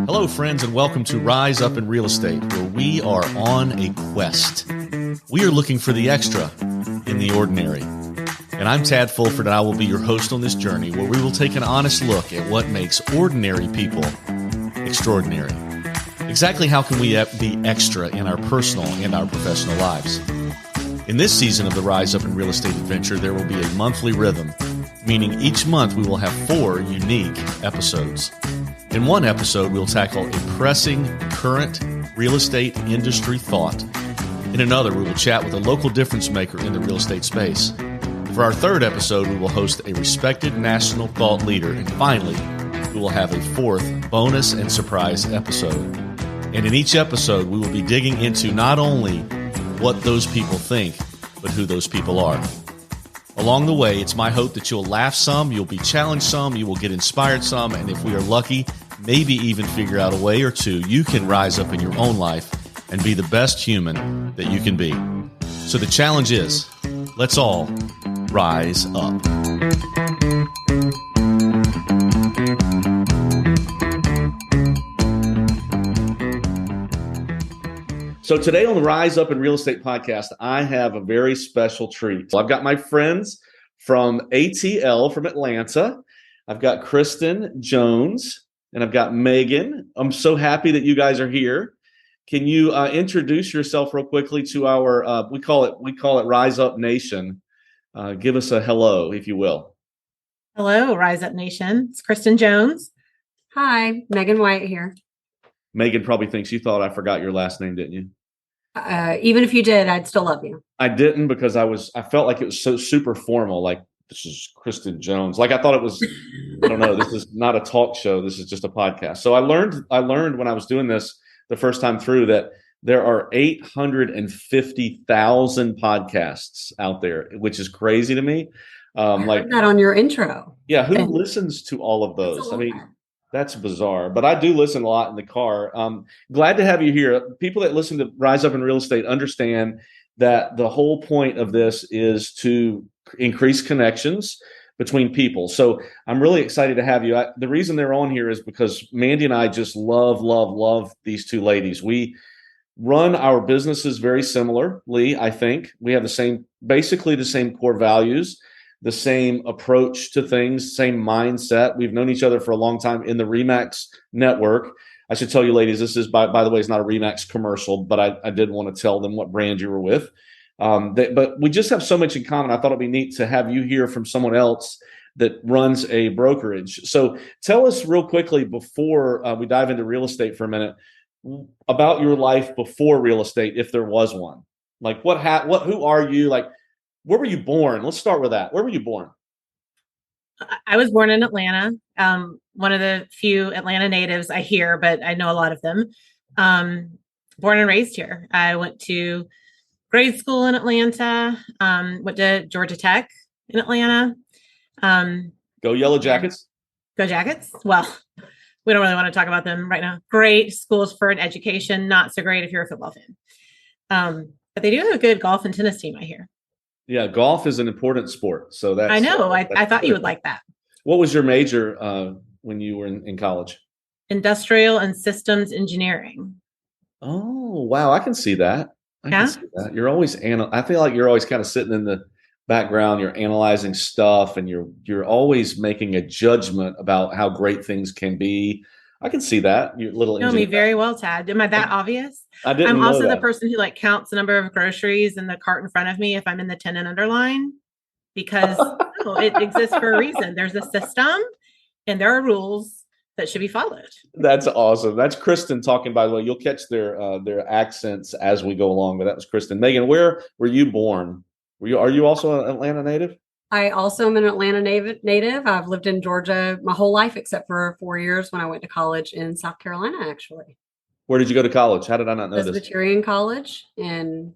Hello, friends, and welcome to Rise Up in Real Estate, where we are on a quest. We are looking for the extra in the ordinary. And I'm Tad Fulford, and I will be your host on this journey where we will take an honest look at what makes ordinary people extraordinary. Exactly how can we be extra in our personal and our professional lives? In this season of the Rise Up in Real Estate adventure, there will be a monthly rhythm, meaning each month we will have 4 unique episodes. In one episode, we'll tackle a pressing current real estate industry thought. In another, we will chat with a local difference maker in the real estate space. For our 3rd episode, we will host a respected national thought leader. And finally, we will have a 4th bonus and surprise episode. And in each episode, we will be digging into not only what those people think, but who those people are. Along the way, it's my hope that you'll laugh some, you'll be challenged some, you will get inspired some, and if we are lucky, maybe even figure out a way or two you can rise up in your own life and be the best human that you can be. So the challenge is, let's all rise up. So today on the Rise Up in Real Estate podcast, I have a very special treat. So I've got my friends from ATL from Atlanta. I've got Kristen Jones and I've got Megan. I'm so happy that you guys are here. Can you introduce yourself real quickly to our we call it Rise Up Nation. Give us a hello, if you will. Hello, Rise Up Nation. It's Kristen Jones. Hi, Megan Wyatt here. Megan probably thinks you thought I forgot your last name, didn't you? Even if you did, I'd still love you. I didn't because I felt like it was so super formal. Like, this is Kristen Jones. Like, I thought it was, I don't know, this is not a talk show. This is just a podcast. So I learned when I was doing this the first time through that there are 850,000 podcasts out there, which is crazy to me. I heard that on your intro. Yeah. Who listens to all of those? I mean, that's bizarre, but I do listen a lot in the car. Glad to have you here. People that listen to Rise Up in Real Estate understand that the whole point of this is to increase connections between people. So I'm really excited to have you. The reason they're on here is because Mandy and I just love these two ladies. We run our businesses very similarly, I think. We have basically the same core values, the same approach to things, same mindset. We've known each other for a long time in the RE/MAX network. I should tell you, ladies, this is, by the way, it's not a RE/MAX commercial, but I did want to tell them what brand you were with. But we just have so much in common. I thought it'd be neat to have you hear from someone else that runs a brokerage. So tell us real quickly before we dive into real estate for a minute about your life before real estate, if there was one. Like, who are you? Like, where were you born? Let's start with that. Where were you born? I was born in Atlanta. One of the few Atlanta natives I hear, but I know a lot of them. Born and raised here. I went to grade school in Atlanta, went to Georgia Tech in Atlanta. Go Yellow Jackets. Go Jackets. Well, we don't really want to talk about them right now. Great schools for an education, not so great if you're a football fan. But they do have a good golf and tennis team, I hear. Yeah, golf is an important sport. So that's, I know. I thought you would like that. What was your major when you were in college? Industrial and systems engineering. Oh, wow. I can see that. I can see that. You're always, I feel like you're always kind of sitting in the background. You're analyzing stuff and you're always making a judgment about how great things can be. I can see that. You know me very well, Tad. Am I that obvious? I didn't. I'm also know the person who counts the number of groceries in the cart in front of me if I'm in the 10 and under line, because it exists for a reason. There's a system and there are rules that should be followed. That's awesome. That's Kristen talking, by the way. You'll catch their accents as we go along, but that was Kristen. Megan, where were you born? Are you also an Atlanta native? I also am an Atlanta native. I've lived in Georgia my whole life, except for 4 years when I went to college in South Carolina, actually. Where did you go to college? How did I not know this? Presbyterian College in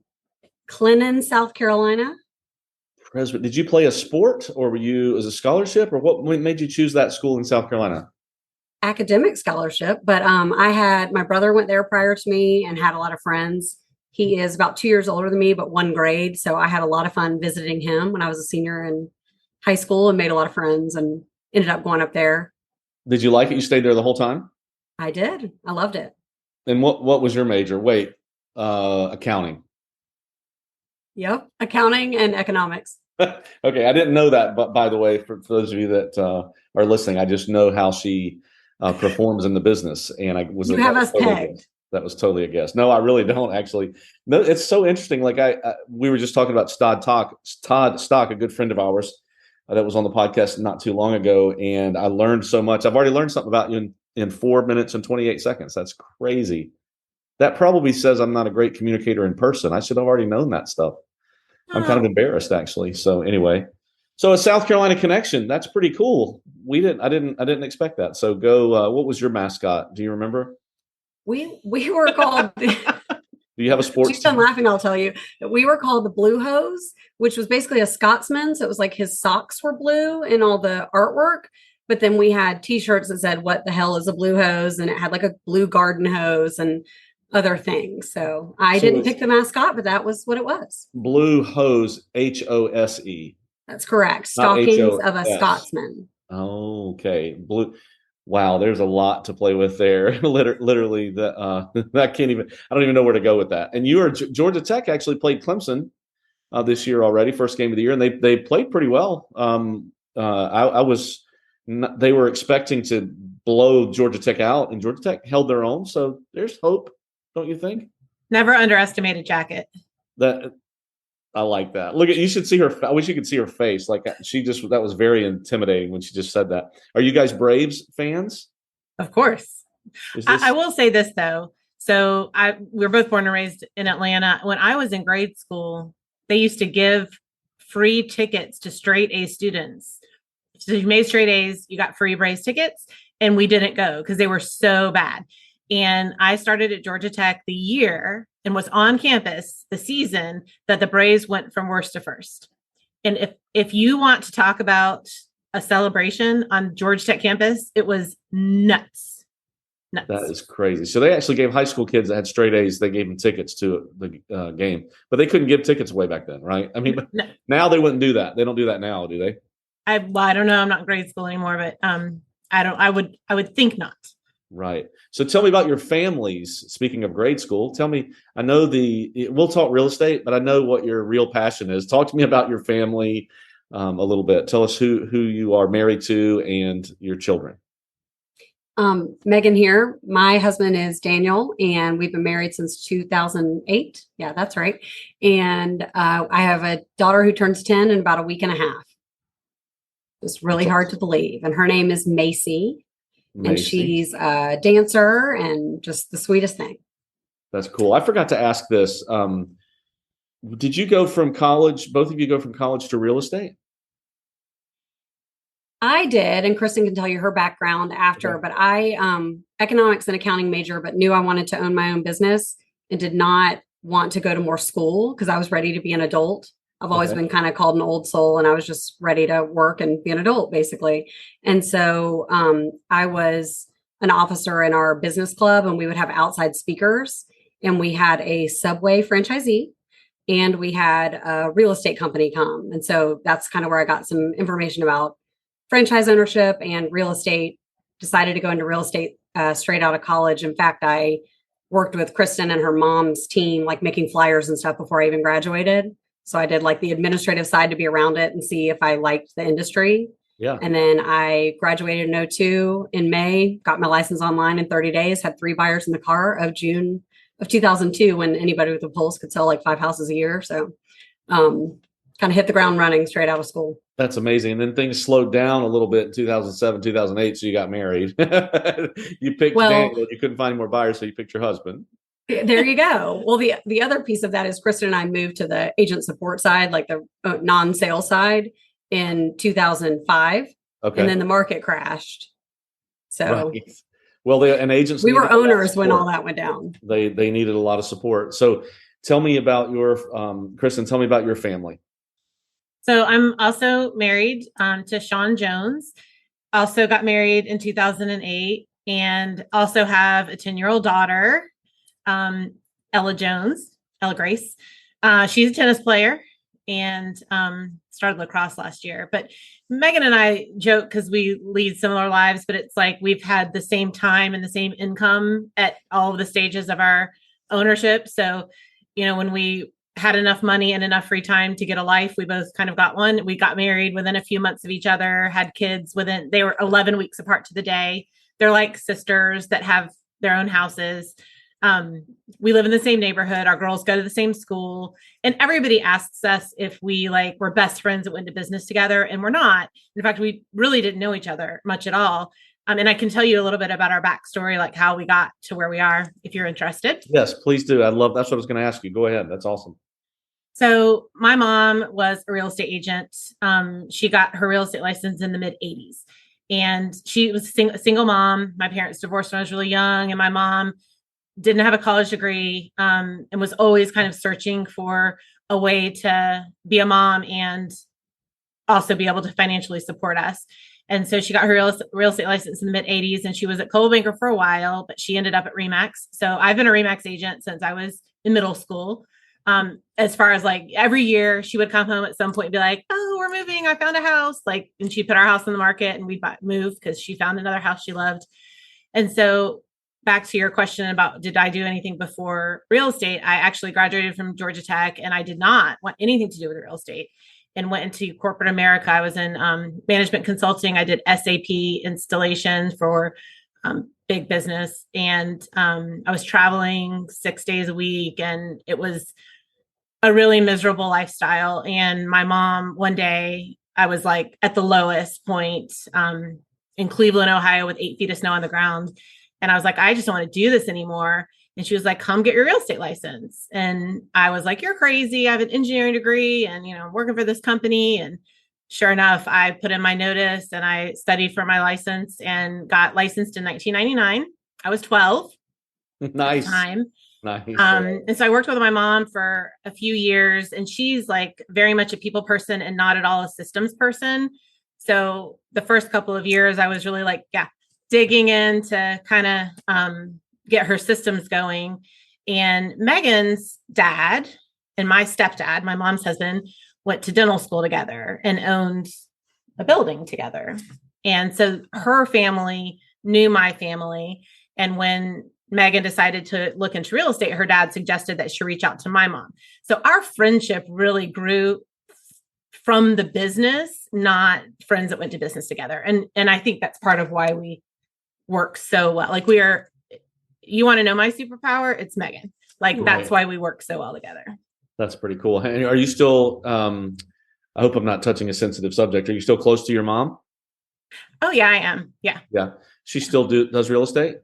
Clinton, South Carolina. Did you play a sport, or were you as a scholarship, or what made you choose that school in South Carolina? Academic scholarship, but my brother went there prior to me and had a lot of friends. He is about 2 years older than me, but 1 grade. So I had a lot of fun visiting him when I was a senior in high school and made a lot of friends and ended up going up there. Did you like it? You stayed there the whole time? I did. I loved it. And what was your major? Wait, accounting. Yep. Accounting and economics. Okay, I didn't know that, but by the way, for those of you that are listening, I just know how she performs in the business, and You have us pegged. That was totally a guess. No, I really don't actually. No, it's so interesting. Like we were just talking about Todd Stock, a good friend of ours that was on the podcast not too long ago, and I learned so much. I've already learned something about you in 4 minutes and 28 seconds. That's crazy. That probably says I'm not a great communicator in person. I should have already known that stuff. I'm kind of embarrassed actually. So anyway, so a South Carolina connection. That's pretty cool. I didn't expect that. So go. What was your mascot? Do you remember? We were called. Do you have a sports? She's done laughing. I'll tell you. We were called the Blue Hose, which was basically a Scotsman. So it was like his socks were blue in all the artwork. But then we had T-shirts that said, "What the hell is a blue hose?" And it had like a blue garden hose and other things. So I didn't pick the mascot, but that was what it was. Blue Hose, HOSE. That's correct. Stockings of a Scotsman. Oh, okay. Blue. Wow, there's a lot to play with there. Literally, I can't even. I don't even know where to go with that. And Georgia Tech actually played Clemson this year already, first game of the year, and they played pretty well. They were expecting to blow Georgia Tech out, and Georgia Tech held their own. So there's hope, don't you think? Never underestimate a jacket. I like that. Look you should see her. I wish you could see her face. Like that was very intimidating when she just said that. Are you guys Braves fans? Of course. I will say this though. So we were both born and raised in Atlanta. When I was in grade school, they used to give free tickets to straight A students. So you made straight A's, you got free Braves tickets, and we didn't go because they were so bad. And I started at Georgia Tech the year and was on campus the season that the Braves went from worst to first. And if you want to talk about a celebration on Georgia Tech campus, it was nuts. That is crazy. So they actually gave high school kids that had straight A's, they gave them tickets to the game, but they couldn't give tickets away back then, right? I mean, no. Now they wouldn't do that. They don't do that now, do they? I don't know. I'm not in grade school anymore, but I would think not. Right. So tell me about your families. Speaking of grade school, tell me, I know we'll talk real estate, but I know what your real passion is. Talk to me about your family a little bit. Tell us who you are married to and your children. Megan here. My husband is Daniel, and we've been married since 2008. Yeah, that's right. And I have a daughter who turns 10 in about a week and a half. It's really hard to believe. And her name is Macy. And she's a dancer and just the sweetest thing. That's cool. I forgot to ask this. Did you go from college? Both of you go from college to real estate? I did. And Kristen can tell you her background after, but I economics and accounting major, but knew I wanted to own my own business and did not want to go to more school because I was ready to be an adult. I've always been kind of called an old soul, and I was just ready to work and be an adult, basically. And so I was an officer in our business club, and we would have outside speakers, and we had a Subway franchisee, and we had a real estate company come. And so that's kind of where I got some information about franchise ownership and real estate. Decided to go into real estate straight out of college. In fact, I worked with Kristen and her mom's team, like making flyers and stuff before I even graduated. So I did like the administrative side to be around it and see if I liked the industry. Yeah. And then I graduated in 2002 in May, got my license online in 30 days, had 3 buyers in the car of June of 2002 when anybody with a pulse could sell like 5 houses a year. So kind of hit the ground running straight out of school. That's amazing. And then things slowed down a little bit in 2007, 2008. So you got married. You picked Daniel. You couldn't find any more buyers, so you picked your husband. There you go. Well, the other piece of that is Kristen and I moved to the agent support side, like the non-sales side in 2005. Okay. And then the market crashed. So, right. Well, and agents, we were owners when all that went down. They needed a lot of support. So tell me about Kristen, tell me about your family. So I'm also married to Sean Jones. Also got married in 2008 and also have a 10-year-old daughter, Ella Grace. She's a tennis player. And started lacrosse last year. But Megan and I joke because we lead similar lives, but it's like we've had the same time and the same income at all of the stages of our ownership. So, when we had enough money and enough free time to get a life, we both kind of got one. We got married within a few months of each other, had kids they were 11 weeks apart to the day. They're like sisters that have their own houses. We live in the same neighborhood. Our girls go to the same school, and everybody asks us if we were best friends that went into business together, and we're not. In fact, we really didn't know each other much at all. And I can tell you a little bit about our backstory, like how we got to where we are, if you're interested. Yes, please do. That's what I was going to ask you. Go ahead. That's awesome. So my mom was a real estate agent. She got her real estate license in the mid 80s, and she was a single mom. My parents divorced when I was really young, and my mom didn't have a college degree, and was always kind of searching for a way to be a mom and also be able to financially support us. And so she got her real estate license in the mid 80s, and she was at Coldwell Banker for a while, but she ended up at RE/MAX. So I've been a RE/MAX agent since I was in middle school. As far as every year she would come home at some point and be like, oh, we're moving. I found a house. And she put our house on the market, and we moved because she found another house she loved. And so back to your question about, did I do anything before real estate? I actually graduated from Georgia Tech, and I did not want anything to do with real estate and went into corporate America. I was in management consulting. I did SAP installation for big business. And I was traveling 6 days a week, and it was a really miserable lifestyle. And my mom, one day, I was at the lowest point in Cleveland, Ohio, with 8 feet of snow on the ground. And I was like, I just don't want to do this anymore. And she was like, come get your real estate license. And I was like, you're crazy. I have an engineering degree, and, I'm working for this company. And sure enough, I put in my notice, and I studied for my license and got licensed in 1999. I was 12. Nice. At the time. Nice. And so I worked with my mom for a few years, and she's very much a people person and not at all a systems person. So the first couple of years I was really digging in to kind of get her systems going. And Megan's dad and my stepdad, my mom's husband, went to dental school together and owned a building together. And so her family knew my family. And when Megan decided to look into real estate, her dad suggested that she reach out to my mom. So our friendship really grew from the business, not friends that went to business together. And I think that's part of why we work so well. You want to know my superpower? It's Megan. That's why we work so well together. That's pretty cool. And are you still, I hope I'm not touching a sensitive subject. Are you still close to your mom? Oh yeah, I am. Yeah. Yeah. She still does real estate?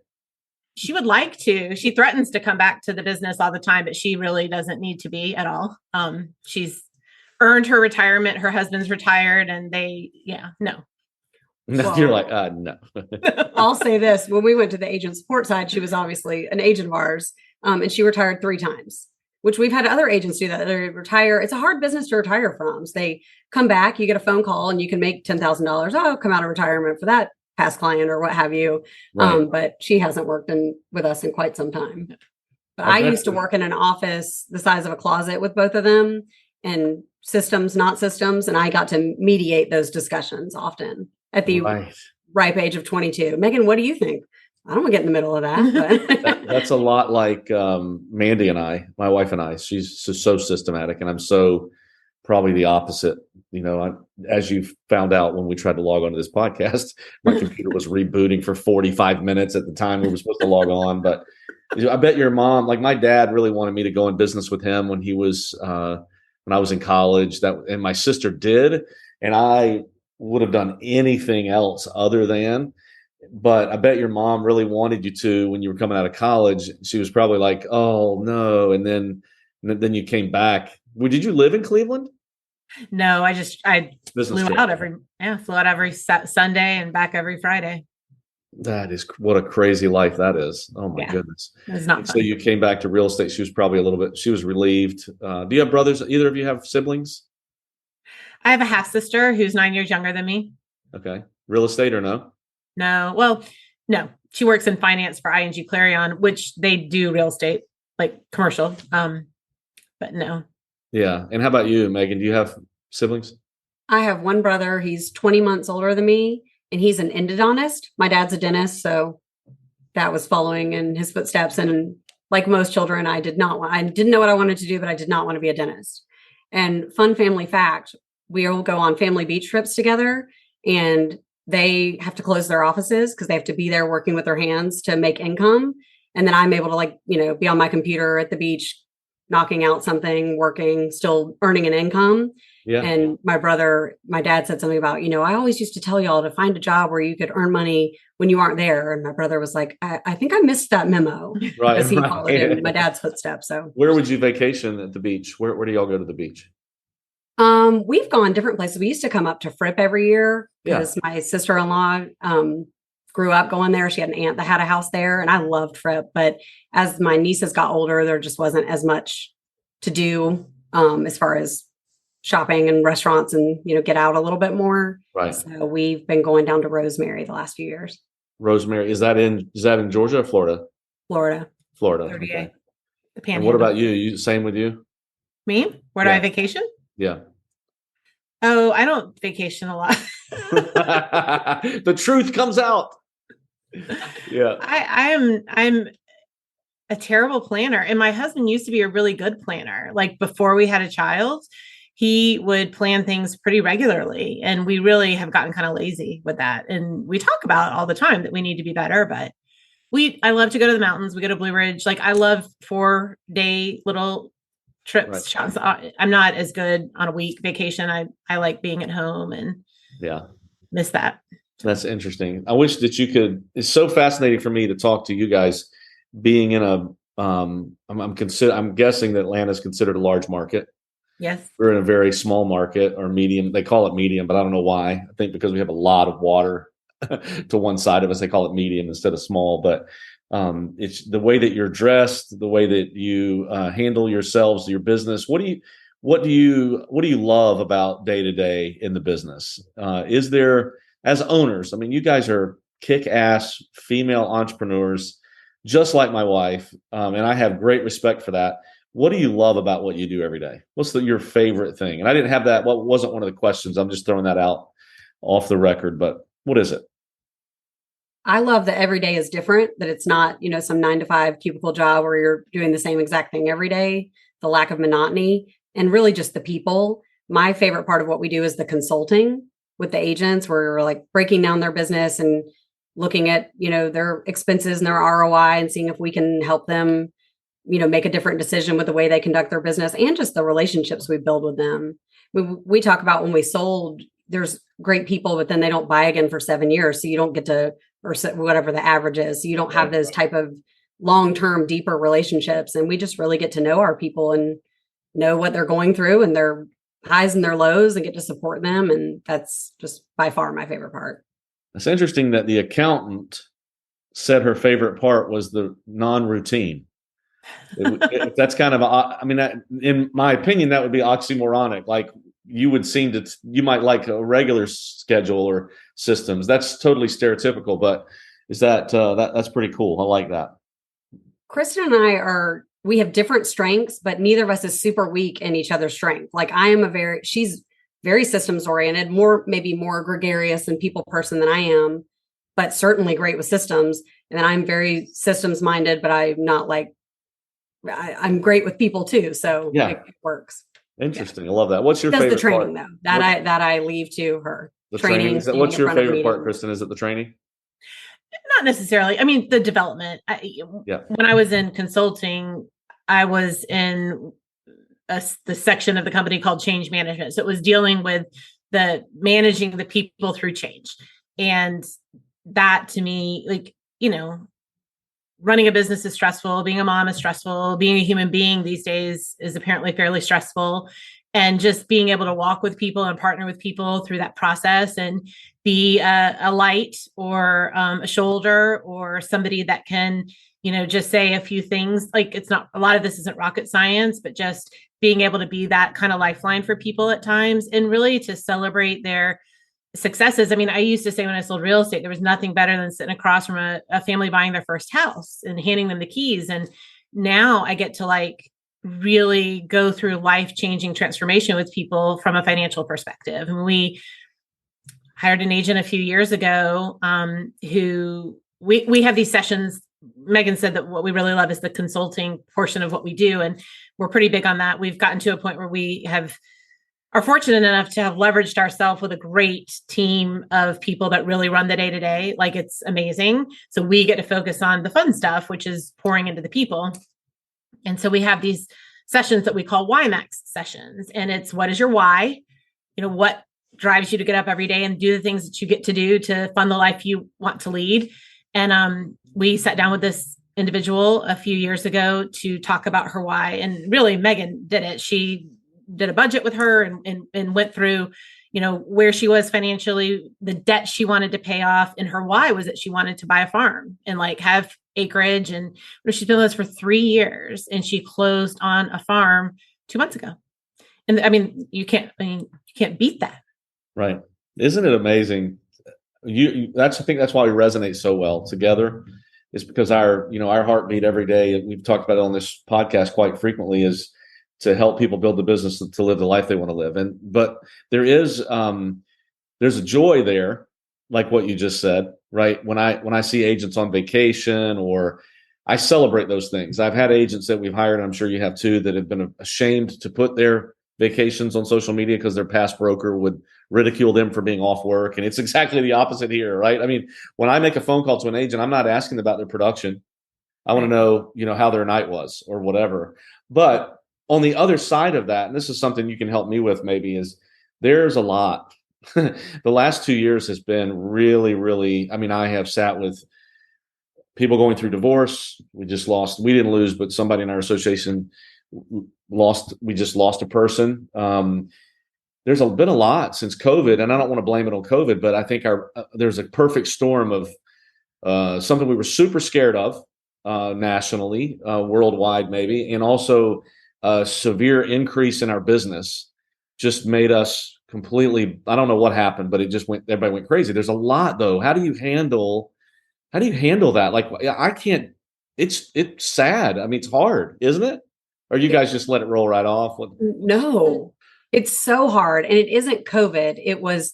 She would like to. She threatens to come back to the business all the time, but she really doesn't need to be at all. She's earned her retirement. Her husband's retired, and no. Well, you're no. I'll say this. When we went to the agent support side, she was obviously an agent of ours, and she retired 3 times, which we've had other agents do that. They retire. It's a hard business to retire from. So they come back, you get a phone call, and you can make $10,000. Oh, come out of retirement for that past client or what have you. Right. But she hasn't worked with us in quite some time. But I used to work in an office the size of a closet with both of them, and systems, not systems. And I got to mediate those discussions often at the ripe age of 22. Megan, what do you think? I don't want to get in the middle of that. But. That's a lot like Mandy and I, my wife and I. She's so systematic, and I'm so probably the opposite. As you found out when we tried to log onto this podcast, my computer was rebooting for 45 minutes at the time we were supposed to log on. But I bet your mom, my dad, really wanted me to go in business with him when he was when I was in college. And my sister did, and I would have done anything else other than. But I bet your mom really wanted you to when you were coming out of college. She was probably like, "Oh no!" And then you came back. Did you live in Cleveland? No, I flew out every Sunday and back every Friday. That is what a crazy life that is. Oh my goodness. It's not fun. So you came back to real estate. She was probably she was relieved. Do you have brothers? Either of you have siblings? I have a half sister who's 9 years younger than me. Okay. Real estate or no? No. Well, no. She works in finance for ING Clarion, which they do real estate, commercial. But no. Yeah. And how about you, Megan? Do you have siblings? I have one brother. He's 20 months older than me, and he's an endodontist. My dad's a dentist, so that was following in his footsteps. And like most children, I didn't know what I wanted to do, but I did not want to be a dentist. And fun family fact, we all go on family beach trips together, and they have to close their offices because they have to be there working with their hands to make income. And then I'm able to be on my computer at the beach, knocking out something, working, still earning an income. Yeah. And my dad said something about, I always used to tell y'all to find a job where you could earn money when you aren't there. And my brother was like, I think I missed that memo. Right. As he followed in my dad's footsteps. So where would you vacation at the beach? Where do y'all go to the beach? We've gone different places. We used to come up to Fripp every year because my sister-in-law grew up going there. She had an aunt that had a house there, and I loved Fripp. But as my nieces got older, there just wasn't as much to do as far as shopping and restaurants and, get out a little bit more. Right. So we've been going down to Rosemary the last few years. Rosemary, is that in Georgia or Florida? Florida. Okay. The And what about you? Same with you? Me? Where do I vacation? Yeah. Oh, I don't vacation a lot. The truth comes out. Yeah. I'm a terrible planner. And my husband used to be a really good planner. Like before we had a child, he would plan things pretty regularly. And we really have gotten kind of lazy with that. And we talk about all the time that we need to be better, but I love to go to the mountains. We go to Blue Ridge. Like I love 4-day little trips. Right. I'm not as good on a week vacation. I like being at home and miss that. That's interesting. I wish that you could. It's so fascinating for me to talk to you guys being in a, I'm guessing that Atlanta is considered a large market. Yes. We're in a very small market or medium. They call it medium, but I don't know why. I think because we have a lot of water to one side of us, they call it medium instead of small. But it's the way that you're dressed, the way that you handle yourselves, your business. What do you love about day to day in the business? Is there, as owners, I mean, you guys are kick-ass female entrepreneurs, just like my wife, and I have great respect for that. What do you love about what you do every day? What's your favorite thing? And I didn't have that. Well, wasn't one of the questions. I'm just throwing that out off the record. But what is it? I love that every day is different, that it's not, some 9-to-5 cubicle job where you're doing the same exact thing every day, the lack of monotony, and really just the people. My favorite part of what we do is the consulting with the agents, where we're like breaking down their business and looking at, their expenses and their ROI and seeing if we can help them, make a different decision with the way they conduct their business and just the relationships we build with them. We talk about when we sold, there's great people, but then they don't buy again for 7 years. So you don't get to, or whatever the average is. So you don't have those type of long-term, deeper relationships. And we just really get to know our people and know what they're going through and their highs and their lows and get to support them. And that's just by far my favorite part. It's interesting that the accountant said her favorite part was the non-routine. That's kind of, in my opinion, that would be oxymoronic. Like you might like a regular schedule or systems. That's totally stereotypical, but is that's pretty cool. I like that. Kristen and I we have different strengths, but neither of us is super weak in each other's strength. Like she's very systems oriented, maybe more gregarious and people person than I am, but certainly great with systems. And then I'm very systems minded, but I'm not I'm great with people too. So it works. Interesting. I love that. What's your favorite the training part? Though that I leave to her. The training. What's your favorite part, Kristen? Is it the training? Not necessarily. I mean, the development. When I was in consulting, I was in the section of the company called change management. So it was dealing with managing the people through change. And that to me, running a business is stressful. Being a mom is stressful. Being a human being these days is apparently fairly stressful. And just being able to walk with people and partner with people through that process and be a light or a shoulder or somebody that can, just say a few things. Like it's not, a lot of this isn't rocket science, but just being able to be that kind of lifeline for people at times and really to celebrate their successes. I mean, I used to say when I sold real estate, there was nothing better than sitting across from a family buying their first house and handing them the keys. And now I get to really go through life-changing transformation with people from a financial perspective. And we hired an agent a few years ago who we have these sessions. Megan said that what we really love is the consulting portion of what we do. And we're pretty big on that. We've gotten to a point where we are fortunate enough to have leveraged ourselves with a great team of people that really run the day-to-day. Like, it's amazing. So we get to focus on the fun stuff, which is pouring into the people. And so we have these sessions that we call WhyMax sessions. And it's, what is your why? What drives you to get up every day and do the things that you get to do to fund the life you want to lead. And we sat down with this individual a few years ago to talk about her why. And really, Megan did it. She did a budget with her and went through, where she was financially, the debt she wanted to pay off. And her why was that she wanted to buy a farm and have acreage. And she's been with us for 3 years, and she closed on a farm 2 months ago. And you can't beat that. Right. Isn't it amazing? I think that's why we resonate so well together, is because our heartbeat every day, and we've talked about it on this podcast quite frequently, is to help people build the business to live the life they want to live. But there's a joy there, like what you just said, right? When I see agents on vacation, or I celebrate those things. I've had agents that we've hired, and I'm sure you have too, that have been ashamed to put their vacations on social media because their past broker would ridicule them for being off work. And it's exactly the opposite here, right? When I make a phone call to an agent, I'm not asking about their production. I want to know, how their night was or whatever. But on the other side of that, and this is something you can help me with maybe, is there's a lot. The last 2 years has been really, really, I have sat with people going through divorce. We didn't lose, but somebody in our association we just lost a person. There's been a lot since COVID, and I don't want to blame it on COVID, but I think there's a perfect storm of something we were super scared of nationally, worldwide maybe, and also a severe increase in our business just made us completely, I don't know what happened, but everybody went crazy. There's a lot though. How do you handle that? I can't, it's sad. It's hard, isn't it? Or you guys just let it roll right off? No, it's so hard. And it isn't COVID. It was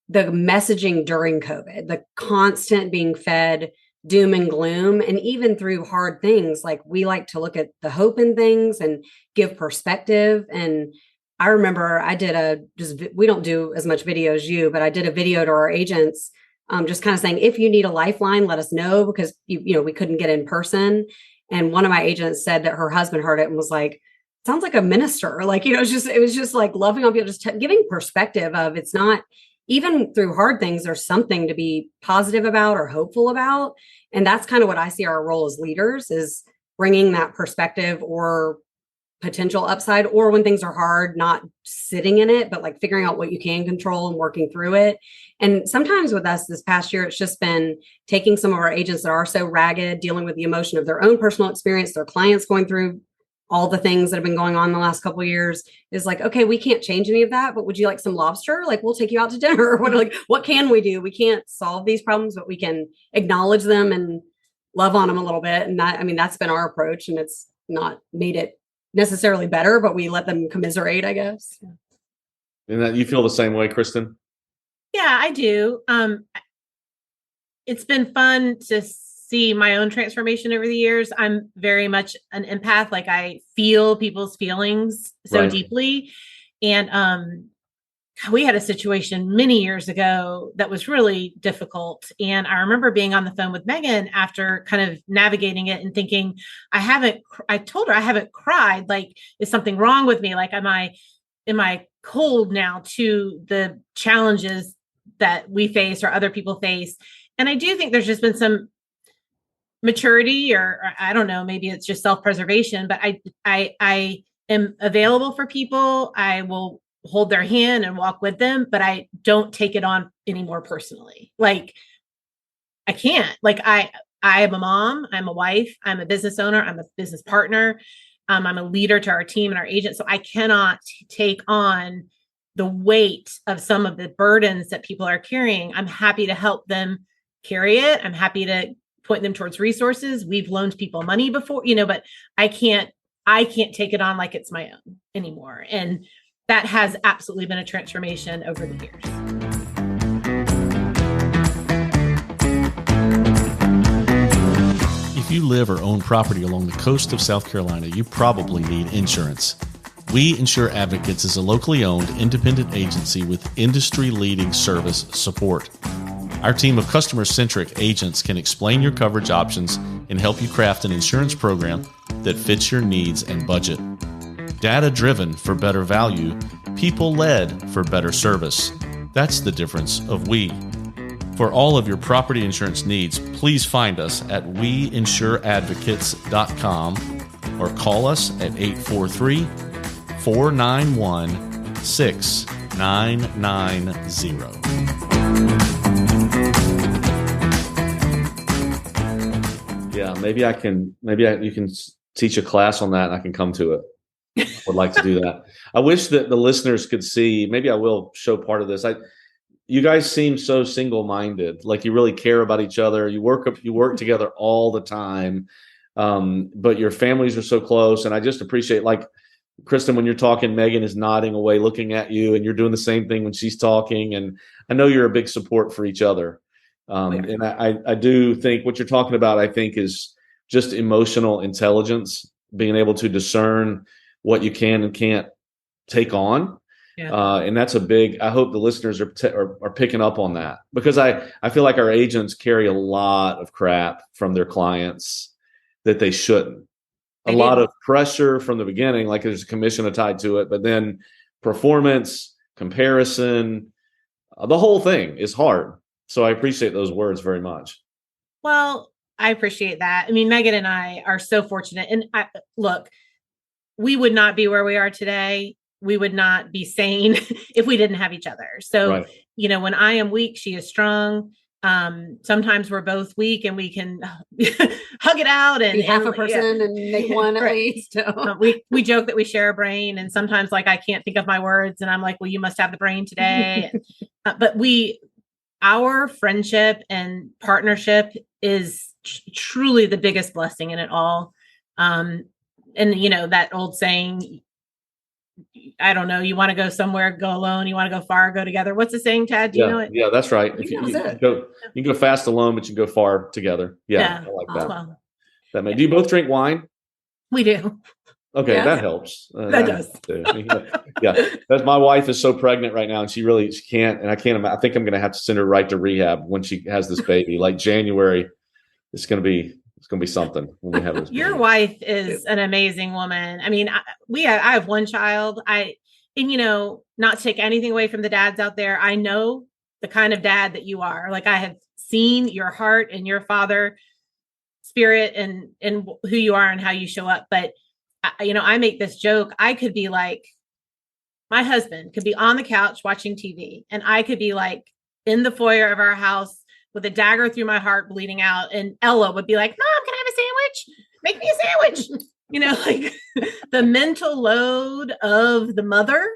the messaging during COVID, the constant being fed doom and gloom. And even through hard things, we like to look at the hope in things and give perspective. And I remember we don't do as much video as you, but I did a video to our agents, just kind of saying, if you need a lifeline, let us know, because we couldn't get in person. And one of my agents said that her husband heard it and was like, sounds like a minister. It was just like loving on people, just giving perspective of, it's not, even through hard things, there's something to be positive about or hopeful about. And that's kind of what I see our role as leaders, is bringing that perspective or potential upside, or when things are hard, not sitting in it, but figuring out what you can control and working through it. And sometimes with us this past year, it's just been taking some of our agents that are so ragged, dealing with the emotion of their own personal experience, their clients going through all the things that have been going on the last couple of years, is okay, we can't change any of that, but would you like some lobster? We'll take you out to dinner. What can we do? We can't solve these problems, but we can acknowledge them and love on them a little bit. And that's been our approach, and it's not made it necessarily better, but we let them commiserate, I guess. And that you feel the same way, Kristen? Yeah, I do. It's been fun to see my own transformation over the years. I'm very much an empath. I feel people's feelings so deeply. And we had a situation many years ago that was really difficult. And I remember being on the phone with Megan after kind of navigating it and thinking, I told her I haven't cried. Is something wrong with me? Am I cold now to the challenges that we face or other people face? And I do think there's just been some maturity, or I don't know, maybe it's just self-preservation, but I am available for people. I will hold their hand and walk with them, but I don't take it on anymore personally. I can't, I am a mom, I'm a wife, I'm a business owner, I'm a business partner. I'm a leader to our team and our agents. So I cannot take on the weight of some of the burdens that people are carrying. I'm happy to help them carry it. I'm happy to point them towards resources. We've loaned people money before, but I can't I can't take it on like it's my own anymore. And that has absolutely been a transformation over the years. If you live or own property along the coast of South Carolina, you probably need insurance. We Insure Advocates is a locally owned independent agency with industry-leading service support. Our team of customer-centric agents can explain your coverage options and help you craft an insurance program that fits your needs and budget. Data-driven for better value, people-led for better service. That's the difference of we. For all of your property insurance needs, please find us at weinsureadvocates.com or call us at 843-491-6990. Yeah, you can teach a class on that and I can come to it. Would like to do that. I wish that the listeners could see, maybe I will show part of this. You guys seem so single-minded, like you really care about each other. You work together all the time, but your families are so close. And I just appreciate, like, Kristen, when you're talking, Megan is nodding away, looking at you, and you're doing the same thing when she's talking. And I know you're a big support for each other. And I do think what you're talking about, I think, is just emotional intelligence, being able to discern what you can and can't take on. Yeah. And that's a big, I hope the listeners are picking up on that, because I feel like our agents carry a lot of crap from their clients that they shouldn't. A lot of pressure from the beginning, like there's a commission tied to it, but then performance, comparison, the whole thing is hard. So I appreciate those words very much. Well, I appreciate that. I mean, Megan and I are so fortunate. And look, we would not be where we are today. We would not be sane if we didn't have each other. So, right. When I am weak, she is strong. Sometimes we're both weak and we can hug it out and be half a person and make one at least. We joke that we share a brain, and sometimes like I can't think of my words and I'm like, well, you must have the brain today. But our friendship and partnership is truly the biggest blessing in it all. And that old saying, I don't know, you want to go somewhere, go alone. You want to go far, go together. What's the saying, Tad? Do you know it? Yeah, that's right. You can go fast alone, but you can go far together. Yeah. I like that. Well, do you both drink wine? We do. Okay, yeah. That helps. That does. Yeah. That's, my wife is so pregnant right now, and she can't. And I think I'm going to have to send her right to rehab when she has this baby. Like January, it's going to be something when we have this. Your wife is an amazing woman. I mean, I have one child. Not to take anything away from the dads out there. I know the kind of dad that you are. Like, I have seen your heart and your father spirit and who you are and how you show up. But I make this joke. I could be like, my husband could be on the couch watching TV, and I could be like in the foyer of our house with a dagger through my heart, bleeding out. And Ella would be like, Mom, can I have a sandwich? Make me a sandwich. Like the mental load of the mother,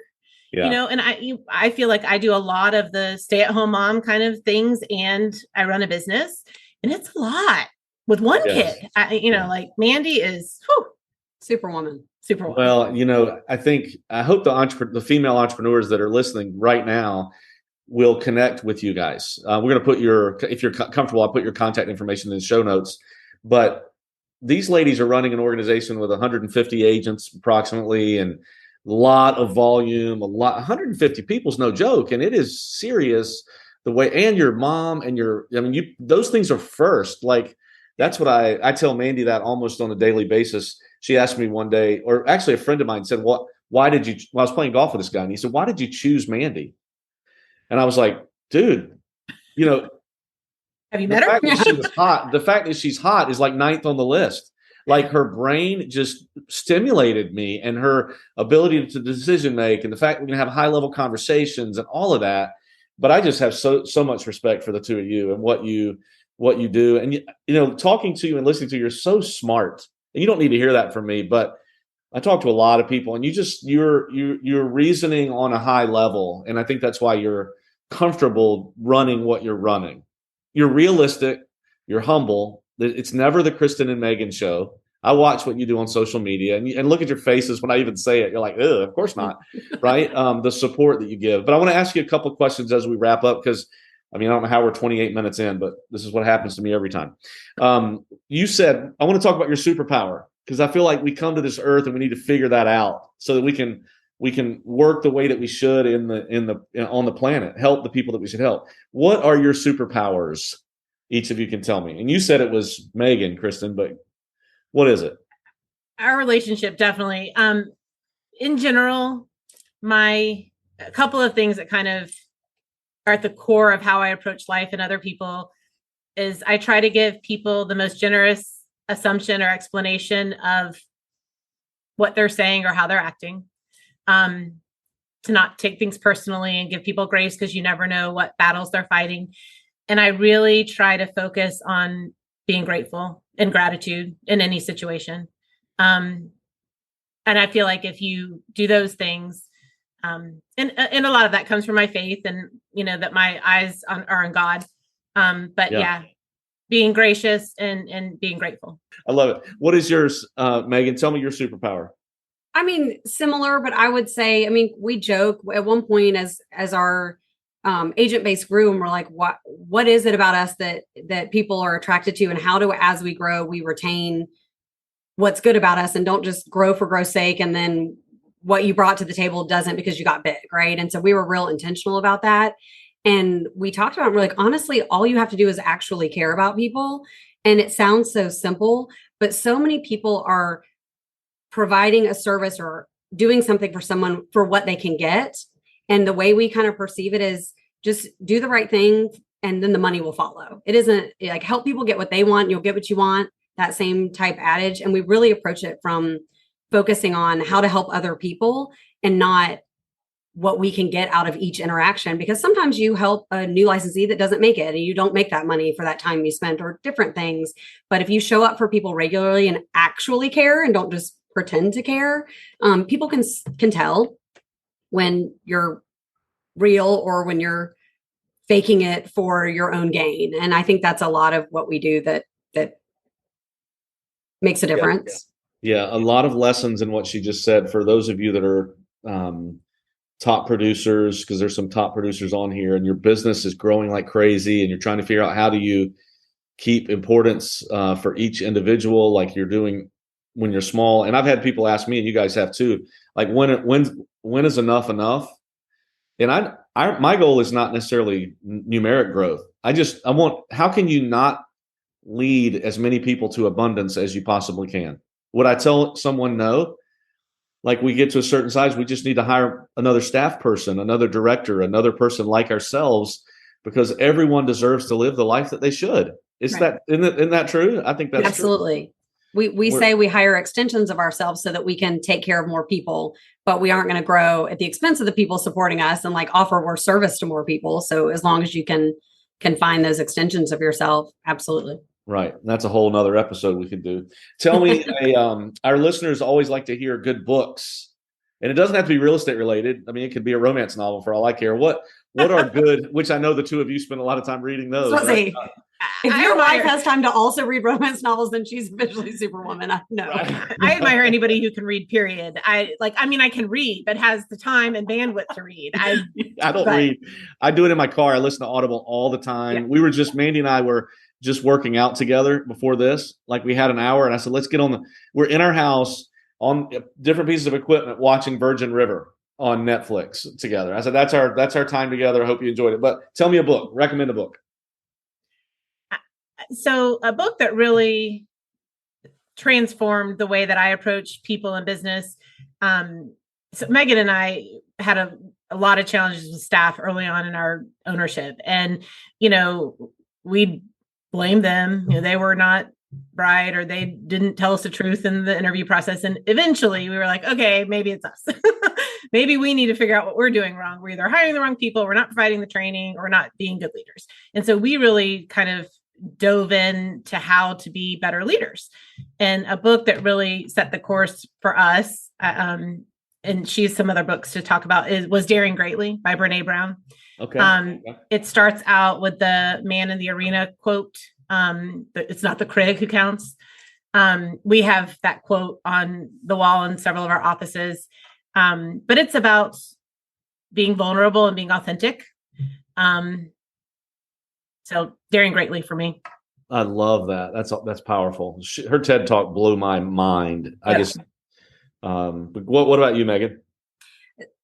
and I feel like I do a lot of the stay-at-home mom kind of things, and I run a business, and it's a lot with one kid. Like Mandy is Superwoman. Well, I hope the female entrepreneurs that are listening right now will connect with you guys. We're going to put if you're comfortable, I'll put your contact information in the show notes. But these ladies are running an organization with 150 agents approximately, and a lot of volume, 150 people is no joke. And it is serious the way, and your mom and those things are first. Like, that's what I tell Mandy that almost on a daily basis. She asked me one day, or actually a friend of mine said, why did you, I was playing golf with this guy, and he said, why did you choose Mandy? And I was like, dude, have you met her? The fact that she's hot is like 9th on the list. Like, her brain just stimulated me, and her ability to decision make, and the fact we're going to have high level conversations and all of that. But I just have so much respect for the two of you and what you do. And, talking to you and listening to you, you're so smart, and you don't need to hear that from me, but I talk to a lot of people, and you're reasoning on a high level. And I think that's why you're comfortable running what you're running. You're realistic. You're humble. It's never the Kristen and Megan show. I watch what you do on social media, and look at your faces when I even say it. You're like, ugh, of course not, right? The support that you give. But I want to ask you a couple of questions as we wrap up, because I don't know how we're 28 minutes in, but this is what happens to me every time. You said, I want to talk about your superpower, because I feel like we come to this earth and we need to figure that out so that we can work the way that we should on the planet, help the people that we should help. What are your superpowers? Each of you can tell me. And you said it was Megan, Kristen, but what is it? Our relationship, definitely. In general, a couple of things that kind of are at the core of how I approach life and other people is I try to give people the most generous assumption or explanation of what they're saying or how they're acting. To not take things personally and give people grace, because you never know what battles they're fighting. And I really try to focus on being grateful and gratitude in any situation. And I feel like if you do those things, and a lot of that comes from my faith and, that my eyes are on God. But yeah, being gracious and being grateful. I love it. What is yours, Megan? Tell me your superpower. Similar, but I would say, we joke at one point as our agent base grew, and we're like, what is it about us that people are attracted to, and how do, as we grow, we retain what's good about us and don't just grow for growth's sake, and then what you brought to the table doesn't because you got big, right? And so we were real intentional about that. And we talked about it. We're like, honestly, all you have to do is actually care about people. And it sounds so simple, but so many people are providing a service or doing something for someone for what they can get. And the way we kind of perceive it is just do the right thing, and then the money will follow. It isn't like help people get what they want, you'll get what you want, that same type adage. And we really approach it from focusing on how to help other people and not what we can get out of each interaction. Because sometimes you help a new licensee that doesn't make it and you don't make that money for that time you spent, or different things. But if you show up for people regularly and actually care and don't just pretend to care, people can tell when you're real or when you're faking it for your own gain. And I think that's a lot of what we do that makes a difference. Yeah, a lot of lessons in what she just said for those of you that are top producers, because there's some top producers on here, and your business is growing like crazy, and you're trying to figure out how do you keep importance for each individual, like you're doing when you're small. And I've had people ask me, and you guys have too, like when is enough? And my goal is not necessarily numeric growth. I want, how can you not lead as many people to abundance as you possibly can? Would I tell someone no? Like we get to a certain size, we just need to hire another staff person, another director, another person like ourselves, because everyone deserves to live the life that they should. Isn't that true? I think that's absolutely true. We say we hire extensions of ourselves so that we can take care of more people, but we aren't going to grow at the expense of the people supporting us and like offer more service to more people. So as long as you can find those extensions of yourself, absolutely. Right. That's a whole nother episode we could do. Tell me, our listeners always like to hear good books, and it doesn't have to be real estate related. I mean, it could be a romance novel for all I care. What are good, which I know the two of you spend a lot of time reading those. Right? If your wife has time to also read romance novels, then she's officially Superwoman. No, right. I admire anybody who can read, period. I can read, but has the time and bandwidth to read. I don't read. I do it in my car. I listen to Audible all the time. Yeah. Mandy and I were just working out together before this. Like we had an hour, and I said, let's get we're in our house on different pieces of equipment watching Virgin River on Netflix together. I said, that's our time together. I hope you enjoyed it. But tell me a book. Recommend a book. So a book that really transformed the way that I approach people in business. So Megan and I had a lot of challenges with staff early on in our ownership. And, we blame them. They were not bright, or they didn't tell us the truth in the interview process. And eventually we were like, okay, maybe it's us. Maybe we need to figure out what we're doing wrong. We're either hiring the wrong people, we're not providing the training, or we're not being good leaders. And so we really kind of dove into how to be better leaders. And a book that really set the course for us, and she has some other books to talk about, was Daring Greatly by Brene Brown. Okay. It starts out with the man in the arena quote. It's not the critic who counts. We have that quote on the wall in several of our offices. But it's about being vulnerable and being authentic. So daring greatly for me. I love that. That's powerful. Her TED Talk blew my mind. But what about you, Megan?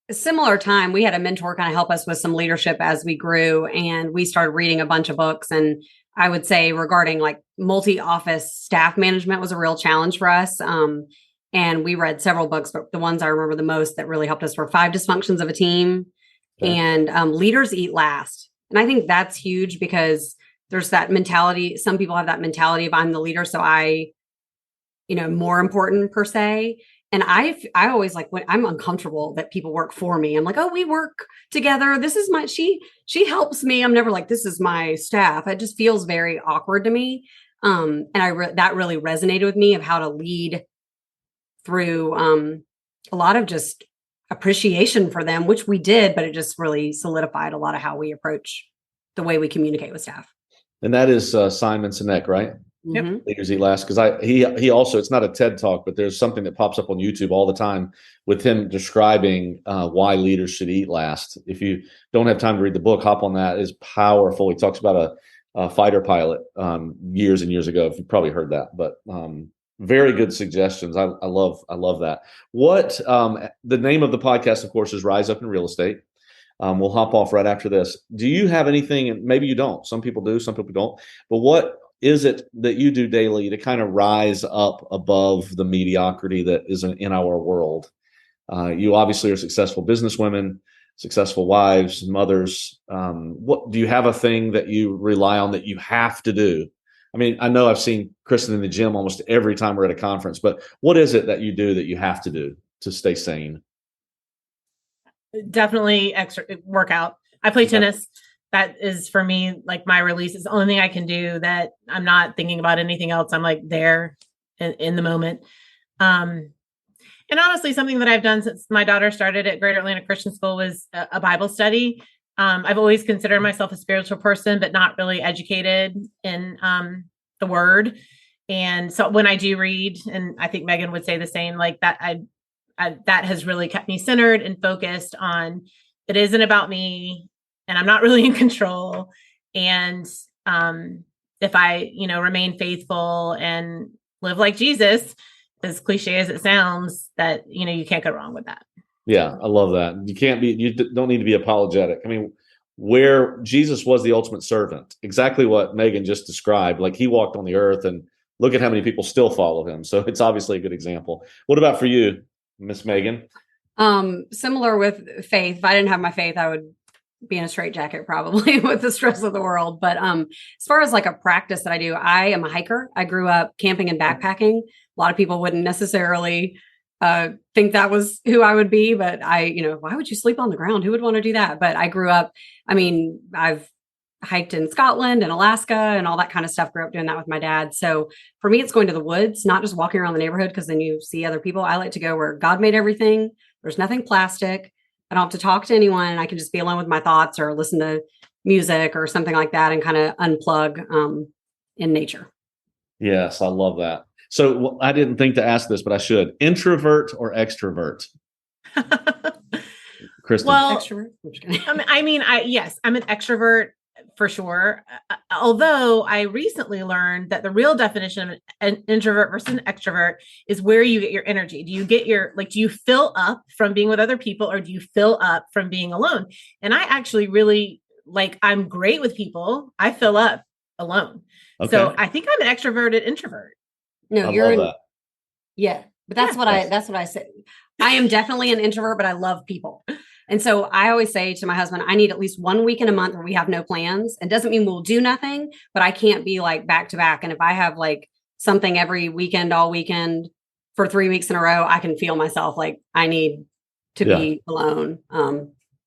A similar time, we had a mentor kind of help us with some leadership as we grew, and we started reading a bunch of books. And I would say regarding like multi-office staff management was a real challenge for us. And we read several books, but the ones I remember the most that really helped us were 5 Dysfunctions of a Team and Leaders Eat Last. And I think that's huge because there's that mentality. Some people have that mentality of I'm the leader, so I, more important per se. And I always like when I'm uncomfortable that people work for me. I'm like, oh, we work together. This is she helps me. I'm never like, this is my staff. It just feels very awkward to me. And that really resonated with me of how to lead through a lot of just appreciation for them, which we did, but it just really solidified a lot of how we approach the way we communicate with staff. And that is Simon Sinek, right? Yep. Leaders Eat Last, because he also, it's not a TED Talk, but there's something that pops up on YouTube all the time with him describing why leaders should eat last. If you don't have time to read the book, hop on that. It's powerful. He talks about a fighter pilot years and years ago. If you've probably heard that, but very good suggestions. I love that. What the name of the podcast, of course, is Rise Up in Real Estate. We'll hop off right after this. Do you have anything, and maybe you don't, some people do, some people don't, but what is it that you do daily to kind of rise up above the mediocrity that is in our world? You obviously are successful businesswomen, successful wives, mothers. What do you have a thing that you rely on that you have to do? I mean, I know I've seen Kristen in the gym almost every time we're at a conference, but what is it that you do that you have to do to stay sane? Definitely extra workout. I play tennis. That is for me, like my release is the only thing I can do that I'm not thinking about anything else. I'm like there in the moment. And honestly, something that I've done since my daughter started at Greater Atlanta Christian School was a Bible study. I've always considered myself a spiritual person, but not really educated in the word. And so when I do read, and I think Megan would say the same, like that, that has really kept me centered and focused on it isn't about me. And I'm not really in control. And if I, remain faithful and live like Jesus, as cliche as it sounds, that, you can't go wrong with that. Yeah, I love that. You don't need to be apologetic. I mean, where Jesus was the ultimate servant, exactly what Megan just described, like he walked on the earth and look at how many people still follow him. So it's obviously a good example. What about for you, Miss Megan? Similar with faith. If I didn't have my faith, I would be in a straitjacket probably with the stress of the world. But as far as like a practice that I do, I am a hiker. I grew up camping and backpacking. A lot of people wouldn't necessarily think that was who I would be, but why would you sleep on the ground? Who would want to do that? But I grew up, I've hiked in Scotland and Alaska and all that kind of stuff. Grew up doing that with my dad. So for me, it's going to the woods, not just walking around the neighborhood because then you see other people. I like to go where God made everything. There's nothing plastic. I don't have to talk to anyone. And I can just be alone with my thoughts or listen to music or something like that and kind of unplug in nature. Yes, I love that. So I didn't think to ask this, but I should. Introvert or extrovert? Kristen. Well, extrovert. Yes, I'm an extrovert for sure. Although I recently learned that the real definition of an introvert versus an extrovert is where you get your energy. Do you get do you fill up from being with other people or do you fill up from being alone? And I actually really I'm great with people. I fill up alone. Okay. So I think I'm an extroverted introvert. No, yeah, but that's what I said. I am definitely an introvert, but I love people. And so I always say to my husband, I need at least 1 week in a month where we have no plans. It doesn't mean we'll do nothing, but I can't be back to back. And if I have something every weekend, all weekend for 3 weeks in a row, I can feel myself I need to be alone.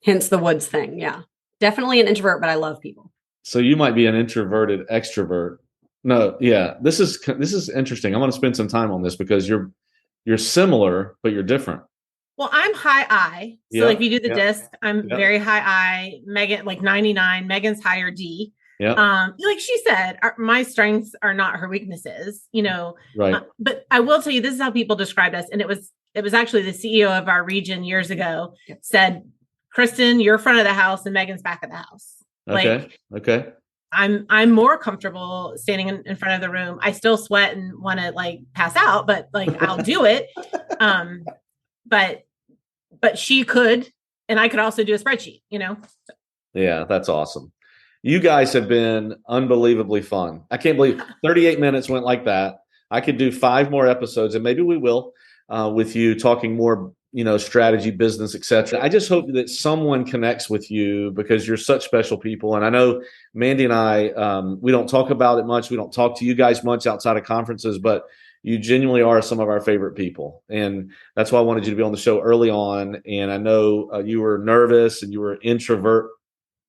Hence the woods thing. Yeah, definitely an introvert, but I love people. So you might be an introverted extrovert. No, yeah, this is interesting. I want to spend some time on this because you're similar, but you're different. Well, I'm high I. So if you do the disc, I'm very high I. Megan, 99. Megan's higher D. Yeah. Like she said, my strengths are not her weaknesses, Right. But I will tell you, this is how people described us. And it was actually the CEO of our region years ago said, Kristen, you're front of the house and Megan's back of the house. Okay. Okay. I'm more comfortable standing in front of the room. I still sweat and want to like pass out, but like I'll do it. But she could, and I could also do a spreadsheet, Yeah, that's awesome. You guys have been unbelievably fun. I can't believe 38 minutes went like that. I could do 5 more episodes, and maybe we will, with you talking more, strategy, business, etc. I just hope that someone connects with you because you're such special people. And I know Mandy and I, we don't talk about it much. We don't talk to you guys much outside of conferences, but you genuinely are some of our favorite people. And that's why I wanted you to be on the show early on. And I know you were nervous and you were introvert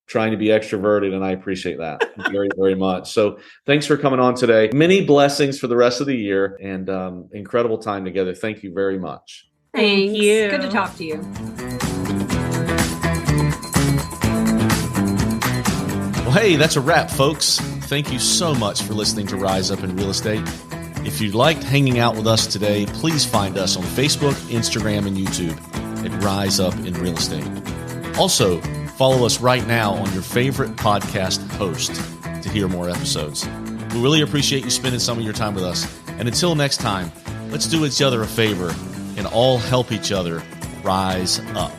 trying to be extroverted, and I appreciate that very, very much. So thanks for coming on today. Many blessings for the rest of the year, and incredible time together. Thank you very much. Thank you. Good to talk to you. Well, hey, that's a wrap, folks. Thank you so much for listening to Rise Up in Real Estate. If you liked hanging out with us today, please find us on Facebook, Instagram, and YouTube at Rise Up in Real Estate. Also, follow us right now on your favorite podcast host to hear more episodes. We really appreciate you spending some of your time with us. And until next time, let's do each other a favor and all help each other rise up.